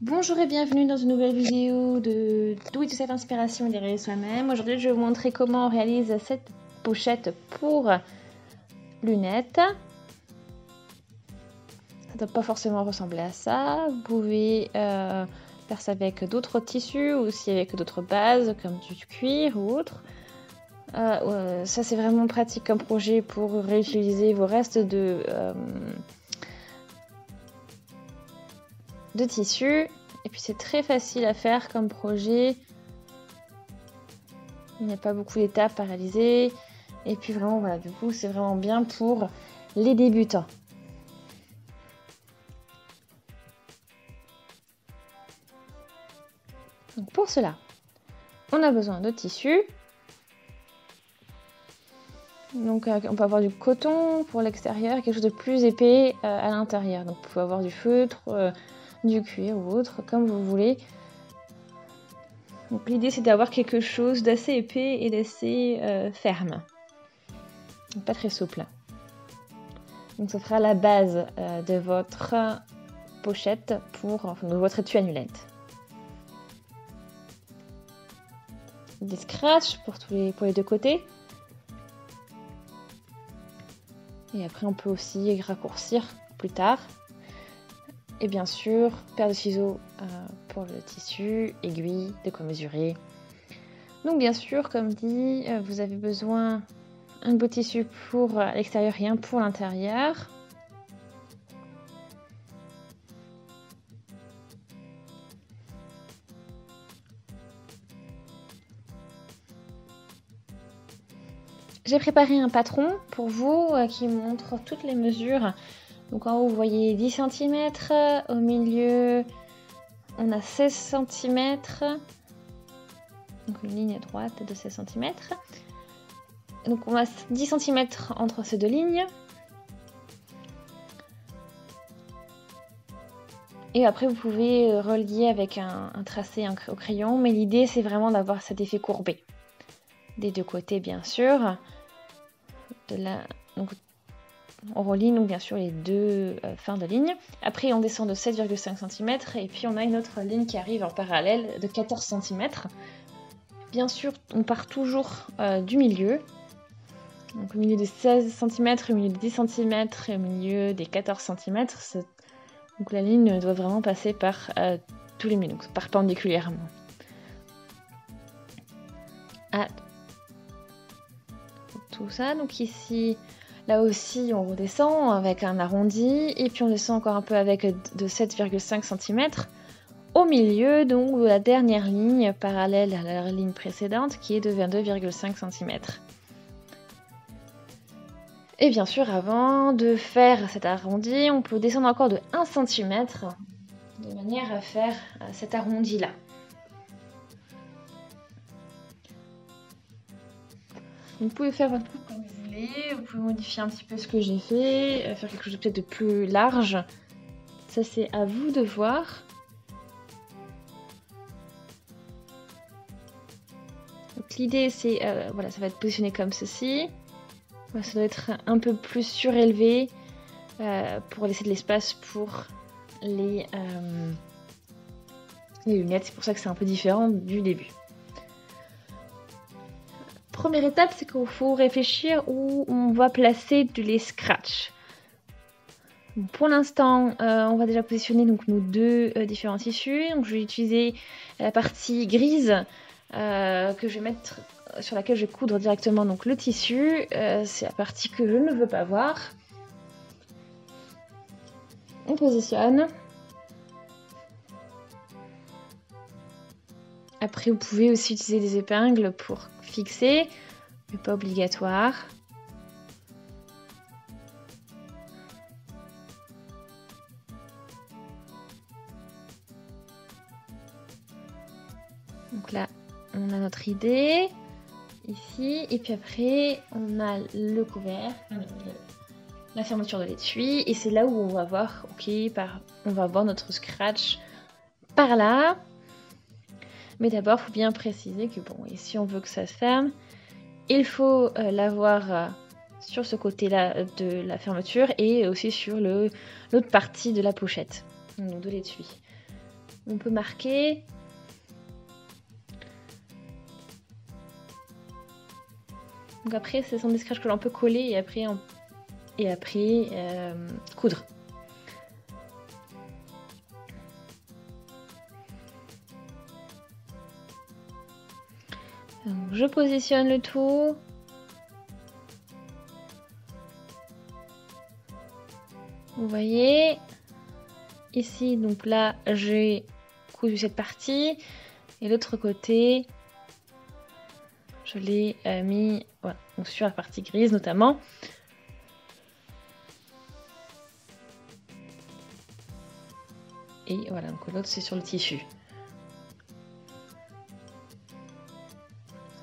Bonjour et bienvenue dans une nouvelle vidéo de Do It Yourself Inspiration et derrière soi-même. Aujourd'hui, je vais vous montrer comment on réalise cette pochette pour lunettes. Ça ne doit pas forcément ressembler à ça. Vous pouvez faire ça avec d'autres tissus ou aussi avec d'autres bases comme du cuir ou autre. Ça, c'est vraiment pratique comme projet pour réutiliser vos restes de tissus. Et puis c'est très facile à faire comme projet. Il n'y a pas beaucoup d'étapes à réaliser. Et puis vraiment, voilà, du coup, c'est vraiment bien pour les débutants. Donc pour cela, on a besoin de tissu. Donc on peut avoir du coton pour l'extérieur, quelque chose de plus épais à l'intérieur. Donc vous pouvez avoir du feutre, du cuir ou autre, comme vous voulez. Donc l'idée c'est d'avoir quelque chose d'assez épais et d'assez ferme. Donc, pas très souple. Donc ça sera la base de votre pochette de votre étui à nulettes. Des scratchs pour les deux côtés. Et après on peut aussi raccourcir plus tard. Et bien sûr, paire de ciseaux pour le tissu, aiguille, de quoi mesurer. Donc bien sûr, comme dit, vous avez besoin d'un beau tissu pour l'extérieur et un pour l'intérieur. J'ai préparé un patron pour vous qui montre toutes les mesures. Donc en haut, vous voyez 10 cm, au milieu, on a 16 cm. Donc une ligne droite de 16 cm. Donc on a 10 cm entre ces deux lignes. Et après vous pouvez relier avec un tracé au crayon, mais l'idée c'est vraiment d'avoir cet effet courbé. Des deux côtés bien sûr. Donc on relie donc bien sûr les deux fins de ligne. Après on descend de 7,5 cm et puis on a une autre ligne qui arrive en parallèle de 14 cm. Bien sûr on part toujours du milieu. Donc au milieu des 16 cm, au milieu des 10 cm et au milieu des 14 cm. Donc la ligne doit vraiment passer par tous les milieux, donc perpendiculairement. Tout ça, donc ici, là aussi on redescend avec un arrondi et puis on descend encore un peu avec de 7,5 cm au milieu donc de la dernière ligne parallèle à la ligne précédente qui est de 22,5 cm. Et bien sûr, avant de faire cet arrondi, on peut descendre encore de 1 cm de manière à faire cet arrondi là. Vous pouvez faire votre coupe comme vous voulez, vous pouvez modifier un petit peu ce que j'ai fait, faire quelque chose peut-être de plus large. Ça c'est à vous de voir. Donc l'idée c'est, voilà, ça va être positionné comme ceci. Voilà, ça doit être un peu plus surélevé pour laisser de l'espace pour les lunettes. C'est pour ça que c'est un peu différent du début. Première étape, c'est qu'il faut réfléchir où on va placer les scratchs. Donc pour l'instant, on va déjà positionner donc, nos deux différents tissus. Donc, je vais utiliser la partie grise que je vais mettre sur laquelle je vais coudre directement donc, le tissu. C'est la partie que je ne veux pas voir. On positionne. Après, vous pouvez aussi utiliser des épingles pour fixer, mais pas obligatoire. Donc là, on a notre idée ici, et puis après, on a le couvercle, la fermeture de l'étui, et c'est là où on va voir, on va voir notre scratch par là. Mais d'abord, il faut bien préciser que bon, et si on veut que ça se ferme, il faut l'avoir sur ce côté-là de la fermeture et aussi sur l'autre partie de la pochette, donc de l'étui. on peut marquer. Donc après, ce sont des scratchs que l'on peut coller et après coudre. Donc, je positionne le tout. Vous voyez, ici, donc là, j'ai cousu cette partie. Et l'autre côté, je l'ai mis voilà, donc sur la partie grise notamment. Et voilà, donc l'autre, c'est sur le tissu.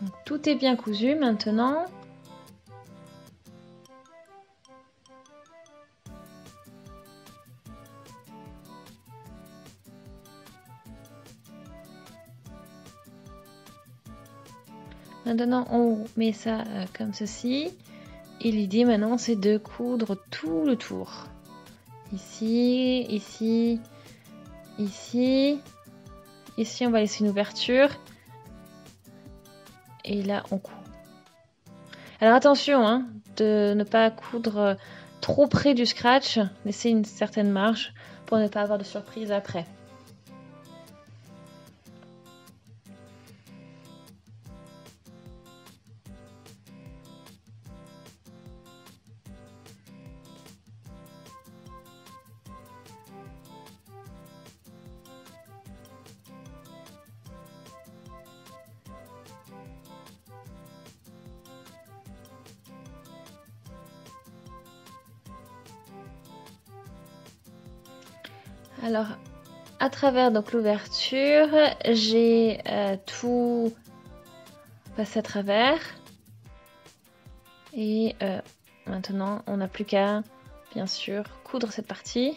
Donc, tout est bien cousu maintenant. Maintenant, on met ça comme ceci. Et l'idée maintenant, c'est de coudre tout le tour. Ici, ici, ici. Ici, on va laisser une ouverture. Et là, on coud. Alors attention, hein, de ne pas coudre trop près du scratch. Laisser une certaine marge pour ne pas avoir de surprise après. Alors, à travers donc l'ouverture, j'ai tout passé à travers. Et maintenant, on n'a plus qu'à, bien sûr, coudre cette partie.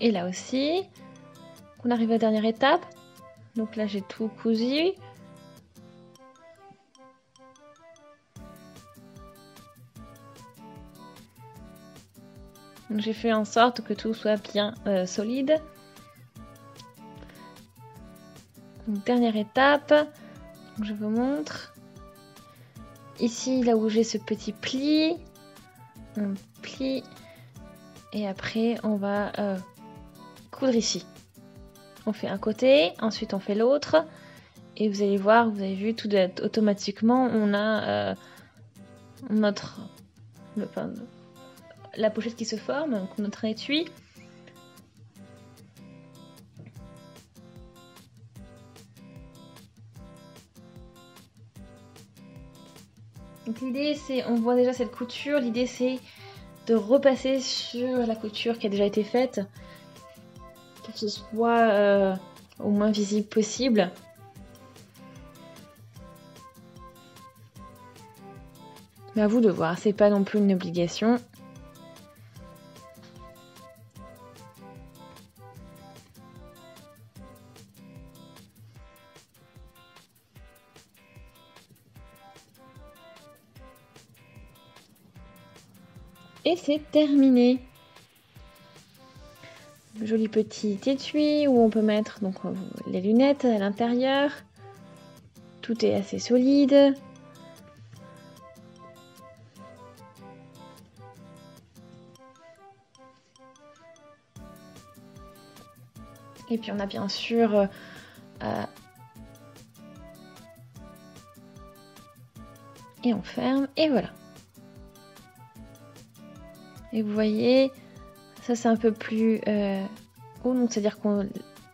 Et là aussi, on arrive à la dernière étape. Donc là, j'ai tout cousu. J'ai fait en sorte que tout soit bien solide. Donc, dernière étape, donc, je vous montre. Ici, là où j'ai ce petit pli, on plie et après on va coudre ici. On fait un côté, ensuite on fait l'autre et vous allez voir, vous avez vu, tout automatiquement on a la pochette qui se forme, donc notre étui. Donc l'idée c'est, on voit déjà cette couture, l'idée c'est de repasser sur la couture qui a déjà été faite pour que ce soit au moins visible possible. Mais à vous de voir, c'est pas non plus une obligation. Et c'est terminé. Joli petit étui où on peut mettre donc les lunettes à l'intérieur. Tout est assez solide. Et puis on a bien sûr et on ferme et voilà. Et vous voyez, ça c'est un peu plus haut, donc c'est-à-dire que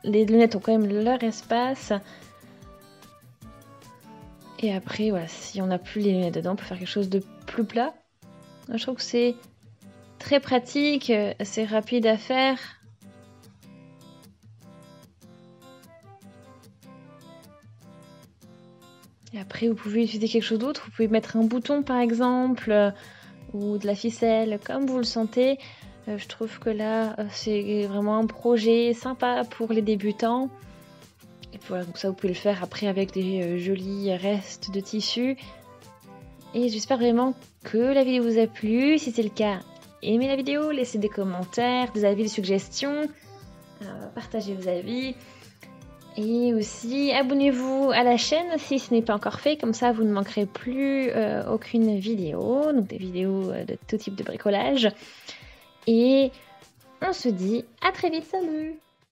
les lunettes ont quand même leur espace. Et après, voilà, si on n'a plus les lunettes dedans, on peut faire quelque chose de plus plat. Je trouve que c'est très pratique, c'est rapide à faire. Et après, vous pouvez utiliser quelque chose d'autre. Vous pouvez mettre un bouton, par exemple, ou de la ficelle, comme vous le sentez. Je trouve que là, c'est vraiment un projet sympa pour les débutants. Et Voilà, donc ça vous pouvez le faire après avec des jolis restes de tissu. Et j'espère vraiment que la vidéo vous a plu. Si c'est le cas, aimez la vidéo, laissez des commentaires, des avis, des suggestions, partagez vos avis. Et aussi, abonnez-vous à la chaîne si ce n'est pas encore fait, comme ça vous ne manquerez plus aucune vidéo, donc des vidéos de tout type de bricolage. Et on se dit à très vite, salut!